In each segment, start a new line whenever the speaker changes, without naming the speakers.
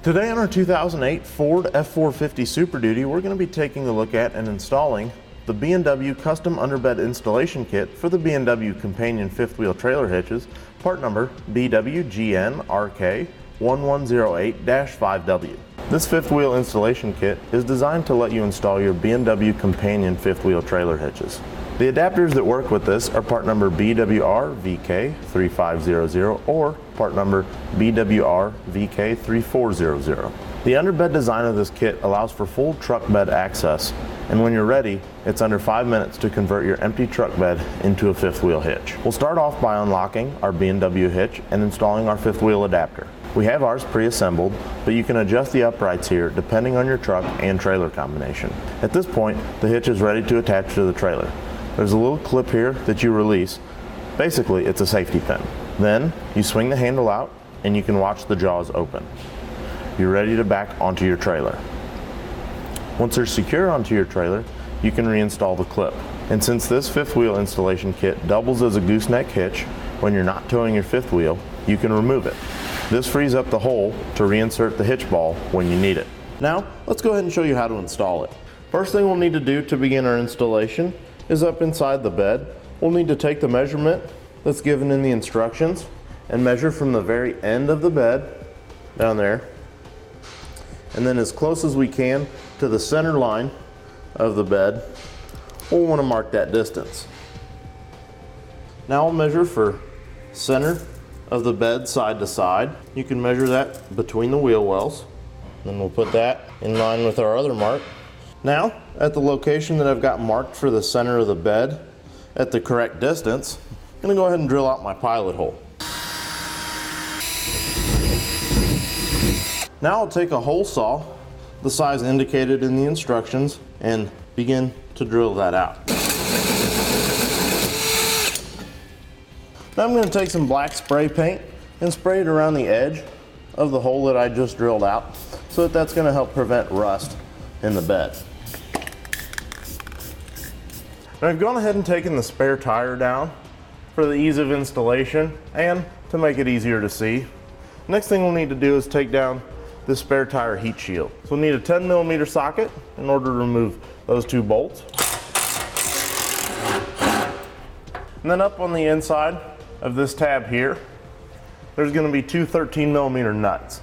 Today on our 2008 Ford F-450 Super Duty, we're going to be taking a look at and installing the B&W Custom Underbed Installation Kit for the B&W Companion Fifth Wheel Trailer Hitches, part number BWGN-RK1108-5W. This fifth wheel installation kit is designed to let you install your B&W Companion Fifth Wheel Trailer Hitches. The adapters that work with this are part number BWR-VK3500 or part number BWR-VK3400. The underbed design of this kit allows for full truck bed access, and when you're ready, it's under 5 minutes to convert your empty truck bed into a fifth wheel hitch. We'll start off by unlocking our B&W hitch and installing our fifth wheel adapter. We have ours pre-assembled, but you can adjust the uprights here depending on your truck and trailer combination. At this point, the hitch is ready to attach to the trailer. There's a little clip here that you release. Basically, it's a safety pin. Then you swing the handle out and you can watch the jaws open. You're ready to back onto your trailer. Once they're secure onto your trailer, you can reinstall the clip. And since this fifth wheel installation kit doubles as a gooseneck hitch, when you're not towing your fifth wheel, you can remove it. This frees up the hole to reinsert the hitch ball when you need it. Now, let's go ahead and show you how to install it. First thing we'll need to do to begin our installation is up inside the bed. We'll need to take the measurement that's given in the instructions and measure from the very end of the bed down there, and then as close as we can to the center line of the bed. We'll want to mark that distance. Now I'll measure for center of the bed side to side. You can measure that between the wheel wells. Then we'll put that in line with our other mark. Now, at the location that I've got marked for the center of the bed at the correct distance, I'm going to go ahead and drill out my pilot hole. Now I'll take a hole saw, the size indicated in the instructions, and begin to drill that out. Now I'm going to take some black spray paint and spray it around the edge of the hole that I just drilled out, so that's going to help prevent rust in the bed. Now I've gone ahead and taken the spare tire down for the ease of installation and to make it easier to see. Next thing we'll need to do is take down this spare tire heat shield. So we'll need a 10mm socket in order to remove those two bolts. And then up on the inside of this tab here, there's going to be two 13mm nuts.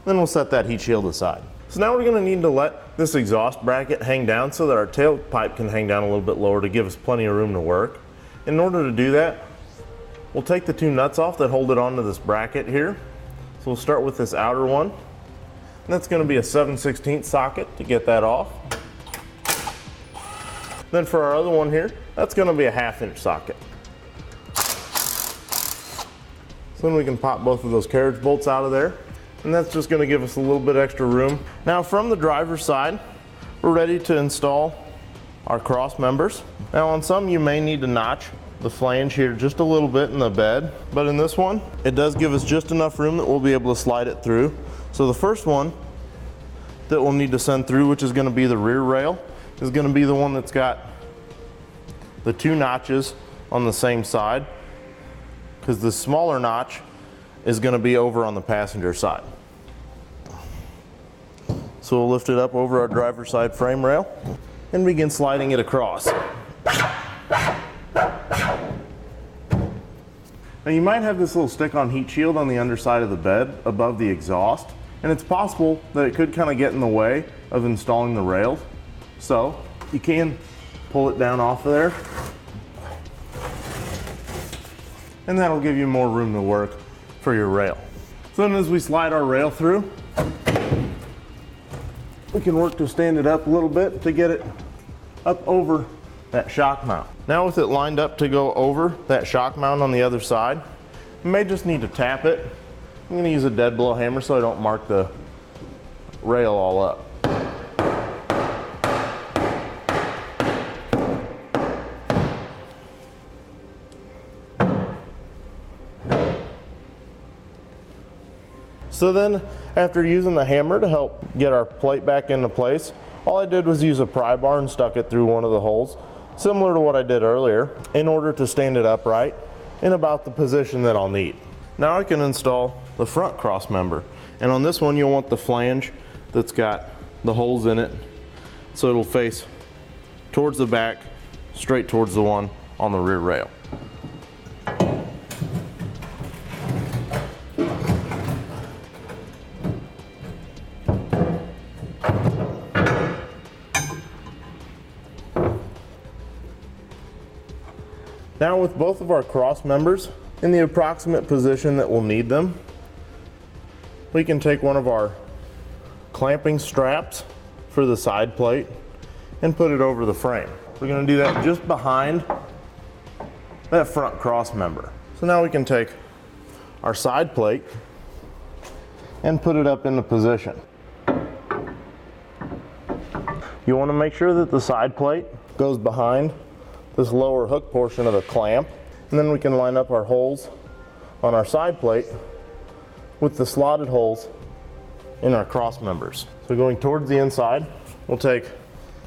Then we'll set that heat shield aside. So now we're going to need to let this exhaust bracket hang down so that our tailpipe can hang down a little bit lower to give us plenty of room to work. In order to do that, we'll take the two nuts off that hold it onto this bracket here. So we'll start with this outer one. And that's going to be a 7/16 socket to get that off. Then for our other one here, that's going to be a 1/2" socket. So then we can pop both of those carriage bolts out of there. And that's just going to give us a little bit extra room. Now from the driver's side, we're ready to install our cross members. Now on some you may need to notch the flange here just a little bit in the bed, but in this one it does give us just enough room that we'll be able to slide it through. So the first one that we'll need to send through, which is going to be the rear rail, is going to be the one that's got the two notches on the same side, because the smaller notch is going to be over on the passenger side. So we'll lift it up over our driver's side frame rail and begin sliding it across. Now you might have this little stick-on heat shield on the underside of the bed above the exhaust, and it's possible that it could kind of get in the way of installing the rails. So you can pull it down off of there, and that'll give you more room to work for your rail. So then as we slide our rail through, we can work to stand it up a little bit to get it up over that shock mount. Now with it lined up to go over that shock mount on the other side, you may just need to tap it. I'm going to use a dead blow hammer so I don't mark the rail all up. So then, after using the hammer to help get our plate back into place, all I did was use a pry bar and stuck it through one of the holes similar to what I did earlier, in order to stand it upright in about the position that I'll need. Now I can install the front cross member. And on this one, you'll want the flange that's got the holes in it, so it'll face towards the back, straight towards the one on the rear rail. Now with both of our cross members in the approximate position that we'll need them, we can take one of our clamping straps for the side plate and put it over the frame. We're going to do that just behind that front cross member. So now we can take our side plate and put it up in the position. You want to make sure that the side plate goes behind this lower hook portion of the clamp, and then we can line up our holes on our side plate with the slotted holes in our cross members. So going towards the inside, we'll take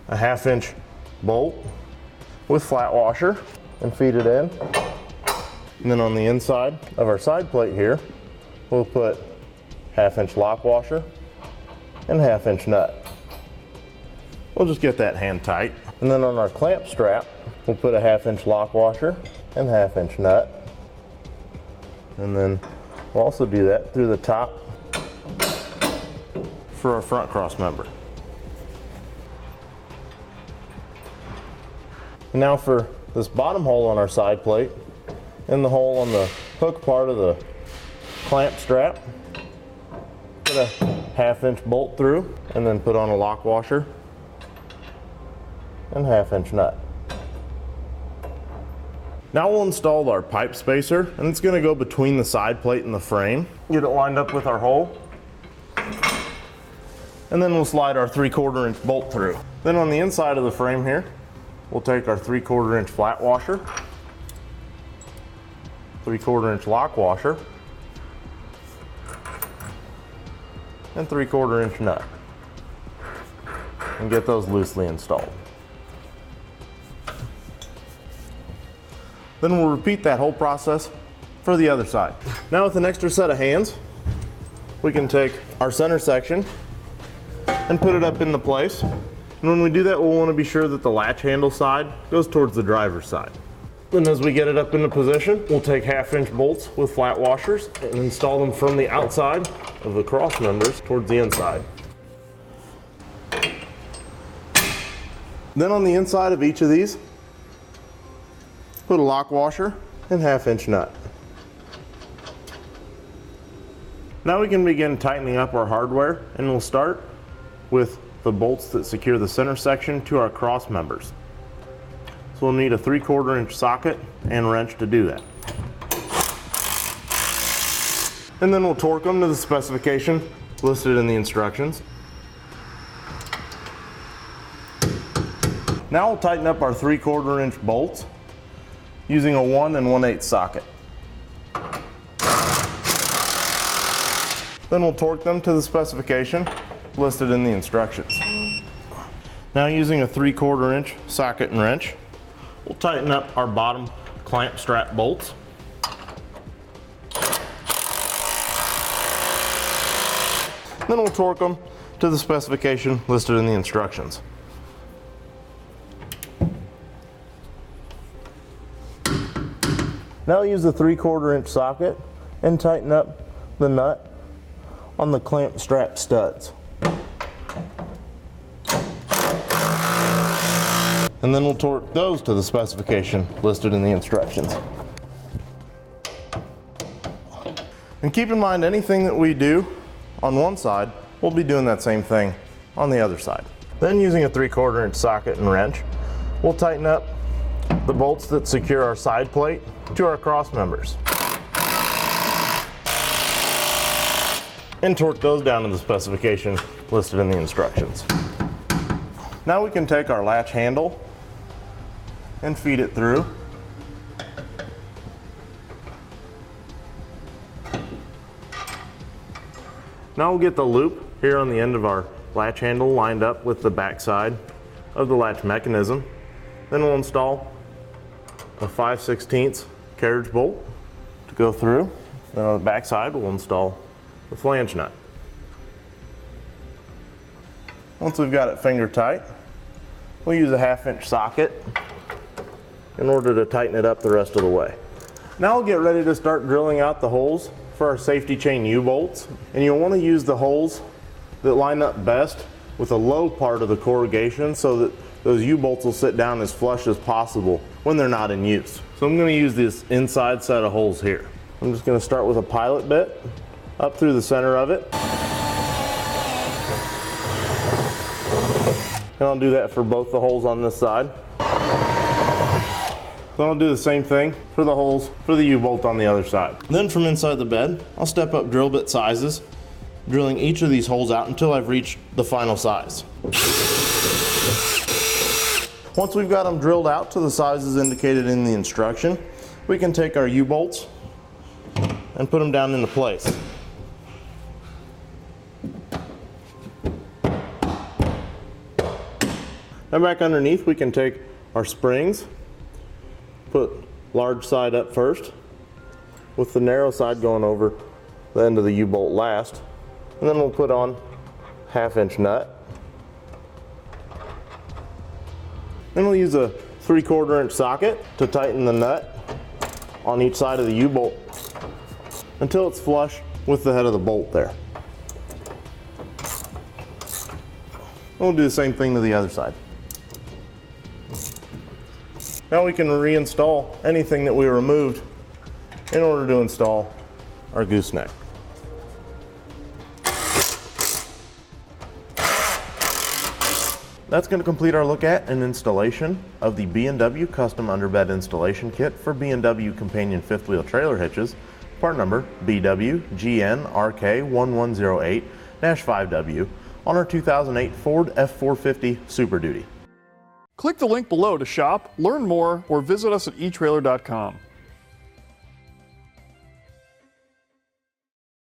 a 1/2 inch bolt with flat washer and feed it in. And then on the inside of our side plate here, we'll put 1/2 inch lock washer and 1/2 inch nut. We'll just get that hand tight. And then on our clamp strap, we'll put a 1/2 inch lock washer and 1/2 inch nut. And then we'll also do that through the top for our front cross member. And now for this bottom hole on our side plate and the hole on the hook part of the clamp strap, put a 1/2 inch bolt through and then put on a lock washer and 1/2 inch nut. Now we'll install our pipe spacer, and it's going to go between the side plate and the frame. Get it lined up with our hole, and then we'll slide our 3/4 inch bolt through. Then on the inside of the frame here, we'll take our 3/4 inch flat washer, 3/4 inch lock washer, and 3/4 inch nut, and get those loosely installed. Then we'll repeat that whole process for the other side. Now with an extra set of hands, we can take our center section and put it up into place. And when we do that, we'll want to be sure that the latch handle side goes towards the driver's side. Then as we get it up into position, we'll take 1/2 inch bolts with flat washers and install them from the outside of the cross members towards the inside. Then on the inside of each of these, put a lock washer and 1/2 inch nut. Now we can begin tightening up our hardware, and we'll start with the bolts that secure the center section to our cross members. So we'll need a 3/4 inch socket and wrench to do that. And then we'll torque them to the specification listed in the instructions. Now we'll tighten up our 3/4 inch bolts using a 1 1/8 socket. Then we'll torque them to the specification listed in the instructions. Now using a 3/4 inch socket and wrench, we'll tighten up our bottom clamp strap bolts. Then we'll torque them to the specification listed in the instructions. Now use the 3/4 inch socket and tighten up the nut on the clamp strap studs. And then we'll torque those to the specification listed in the instructions. And keep in mind, anything that we do on one side, we'll be doing that same thing on the other side. Then using a 3/4 inch socket and wrench, we'll tighten up the bolts that secure our side plate to our cross members, and torque those down to the specification listed in the instructions. Now we can take our latch handle and feed it through. Now we'll get the loop here on the end of our latch handle lined up with the back side of the latch mechanism. Then we'll install a 5/16 carriage bolt to go through. Then on the back side, we'll install the flange nut. Once we've got it finger tight, we'll use a 1/2" socket in order to tighten it up the rest of the way. Now we'll get ready to start drilling out the holes for our safety chain U-bolts. And you'll want to use the holes that line up best with the low part of the corrugation so that those U-bolts will sit down as flush as possible when they're not in use. So I'm going to use this inside set of holes here. I'm just going to start with a pilot bit up through the center of it. And I'll do that for both the holes on this side. Then I'll do the same thing for the holes for the U-bolt on the other side. Then from inside the bed, I'll step up drill bit sizes, drilling each of these holes out until I've reached the final size. Once we've got them drilled out to the sizes indicated in the instruction, we can take our U-bolts and put them down into place. Now back underneath, we can take our springs, put large side up first, with the narrow side going over the end of the U-bolt last, and then we'll put on 1/2" nut. Then we'll use a 3/4" socket to tighten the nut on each side of the U-bolt until it's flush with the head of the bolt there. We'll do the same thing to the other side. Now we can reinstall anything that we removed in order to install our gooseneck. That's going to complete our look at and installation of the B&W Custom Underbed Installation Kit for B&W Companion Fifth Wheel Trailer Hitches, part number BWGNRK1108-5W on our 2008 Ford F-450 Super Duty.
Click the link below to shop, learn more, or visit us at etrailer.com.